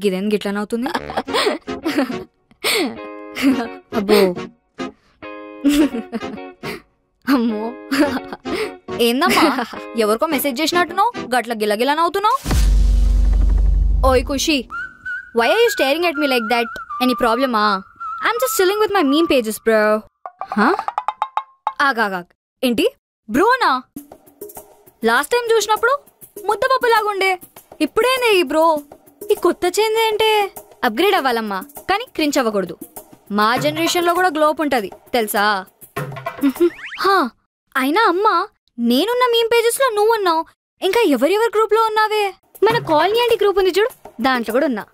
గిదేం గిట్లనవుతుంది? అబ్బో అమ్మో ఏందమ్మా ఎవరికో మెసేజ్ చేసినట్టున్నావు గట్ల గిలగిలనవుతున్నావు? ఓయ్ ఖుషి, why are you staring at me like that? Any problema? I'm just chilling with my meme pages, bro. ఆగాగాగ్ ఏంటి బ్రోనా? లాస్ట్ టైం చూసినప్పుడు ముద్దపప్పు లాగుండే, ఇప్పుడేంది ఈ బ్రో? ఈ కొత్త చేంజ్ ఏంటే? అప్గ్రేడ్ అవ్వాలమ్మా, కానీ క్రించ్ అవ్వకూడదు. మా జనరేషన్ లో కూడా గ్లోప్ ఉంటది తెలుసా? అయినా అమ్మా, నేనున్న మీమ్ పేజెస్ లో నువ్వున్నావు, ఇంకా ఎవరెవరి గ్రూప్ లో ఉన్నావే? మన కాలనీ అండి గ్రూప్ ఉంది చూడు, దాంట్లో కూడా ఉన్నా.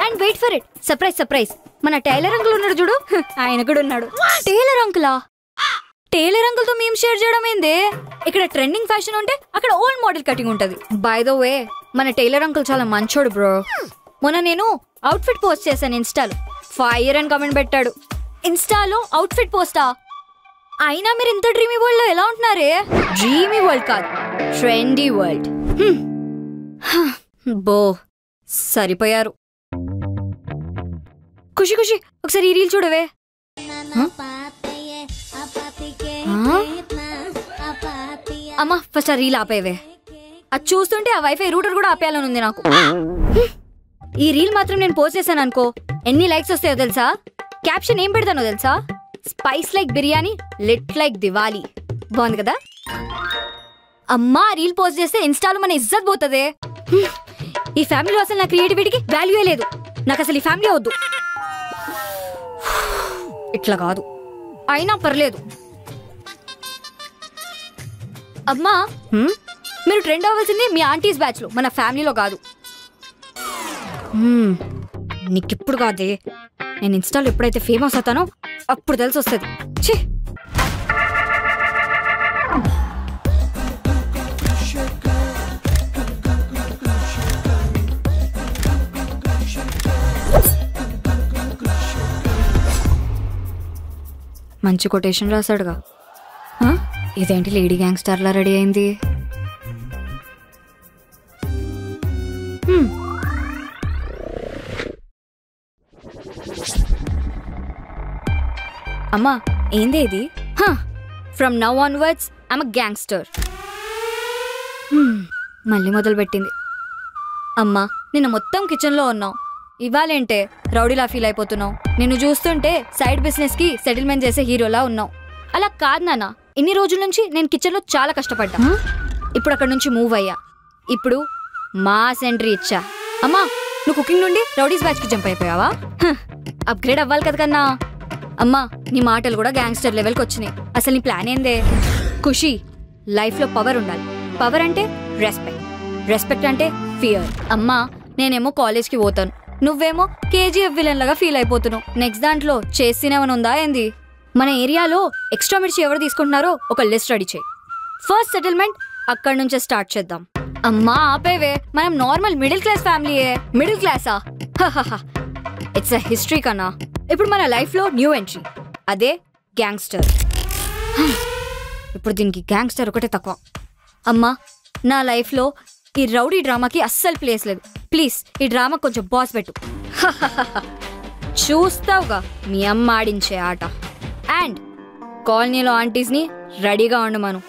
And wait for it, surprise surprise, మన టైలర్ అంకుల్ ఉన్నాడు చూడు, ఆయన కూడా ఉన్నాడు. టైలర్ అంకులా? టైలర్ అంకుల్ తో మేము షేర్ చేయడం ఏందే? ఇక్కడ ట్రెండింగ్ ఫ్యాషన్ ఉంటే అక్కడ ఓల్డ్ మోడల్ కటింగ్ ఉంటది. బై ద వే, మన టైలర్ అంకుల్ చాలా మంచోడు బ్రో. మొన్న నేను అవుట్ఫిట్ పోస్ట్ చేశాను ఇన్స్టాలో, ఫైర్ అని కమెంట్ పెట్టాడు. ఇన్స్టాలో అవుట్ఫిట్ పోస్టా? అయినా మీరు ఇంత డ్రీమీ వరల్డ్ లో ఎలా ఉంటున్నారే? డ్రీమీ వరల్డ్ కాదు, ట్రెండీ వరల్డ్. బో సరిపోయారు. ఖుషి ఖుషి, ఒకసారి ఈ రీల్ చూడవే. అమ్మా ఫస్ట్ ఆ రీల్ ఆపేవే. అది చూస్తుంటే ఆ వైఫై రూటర్ కూడా ఆపేయాలని ఉంది నాకు. ఈ రీల్ మాత్రం నేను పోస్ట్ చేశాను అనుకో, ఎన్ని లైక్స్ వస్తాయో తెలుసా? క్యాప్షన్ ఏం పెడతానో తెలుసా? Spice like biryani, lit like Diwali. బాగుంది కదా? అమ్మా రీల్ పోస్ట్ చేస్తే ఇన్స్టాలో మన ఇజ్జత్ పోతుంది. ఈ ఫ్యామిలీలో అసలు నా క్రియేటివిటీకి వాల్యూయే లేదు. నాకు అసలు ఈ ఫ్యామిలీ వద్దు. ఇట్లా కాదు, అయినా పర్లేదు. అమ్మా మీరు ట్రెండ్ అవ్వాల్సింది మీ ఆంటీస్ బ్యాచ్ లో, మన ఫ్యామిలీలో కాదు. నీకిప్పుడు కాదే, నేను ఇన్స్టాలో ఎప్పుడైతే ఫేమస్ అవుతానో అప్పుడు తెలిసి వస్తుంది. ఛీ, మంచి కొటేషన్ రాశాడుగా. ఇదేంటి లేడీ గ్యాంగ్స్టర్ లా రెడీ అయింది? అమ్మా ఏంది ఇది? From now onwards I'm a gangster. మళ్ళీ మొదలు పెట్టింది. అమ్మా నిన్న మొత్తం కిచెన్లో ఉన్నావు, ఇవాళేంటే రౌడీలా ఫీల్ అయిపోతున్నావు? నిన్ను చూస్తుంటే సైడ్ బిజినెస్ కి సెటిల్మెంట్ చేసే హీరోలా ఉన్నావు. అలా కాదు నాన్న, ఇన్ని రోజుల నుంచి నేను కిచెన్లో చాలా కష్టపడ్డా. ఇప్పుడు అక్కడ నుంచి మూవ్ అయ్యా, ఇప్పుడు మాస్ ఎంట్రీ ఇచ్చా. అమ్మా నువ్వు కుకింగ్ నుండి రౌడీస్ బ్యాచ్ కి జంప్ అయిపోయావా? అప్గ్రేడ్ అవ్వాలి కదా కన్నా. అమ్మా నీ మాటలు కూడా గ్యాంగ్స్టర్ లెవెల్కి వచ్చినాయి. అసలు నీ ప్లాన్ ఏందే? ఖుషి, లైఫ్ లో పవర్ ఉండాలి. పవర్ అంటే రెస్పెక్ట్, రెస్పెక్ట్ అంటే ఫియర్. అమ్మా నేనేమో కాలేజ్కి పోతాను, నువ్వేమో కేజీఎఫ్ విలన్ లాగా ఫీల్ అయిపోతున్నావు. నెక్స్ట్ దాంట్లో చేసినేమని ఉందా ఏంది? మన ఏరియాలో ఎక్స్ట్రా మిర్చి ఎవరు తీసుకుంటున్నారో ఒక లిస్ట్ రెడీ చేయి. ఫస్ట్ సెటిల్మెంట్ అక్కడి నుంచే స్టార్ట్ చేద్దాం. అమ్మా ఆపేవే, మనం నార్మల్ మిడిల్ క్లాస్ ఫ్యామిలీయే. మిడిల్ క్లాసా? ఇట్స్ అ హిస్టరీ కన్నా. ఇప్పుడు మన లైఫ్ లో న్యూ ఎంట్రీ, అదే గ్యాంగ్స్టర్. ఇప్పుడు దీనికి గ్యాంగ్స్టర్ ఒకటే తక్కువ. అమ్మా నా లైఫ్ లో ఈ రౌడీ డ్రామాకి అస్సలు ప్లేస్ లేదు. ప్లీజ్ ఈ డ్రామా కొంచెం బాస్ పెట్టు. చూస్తావుగా మీ అమ్మ ఆడించే ఆట. అండ్ కాలనీలో ఆంటీస్ని రెడీగా ఉండమను.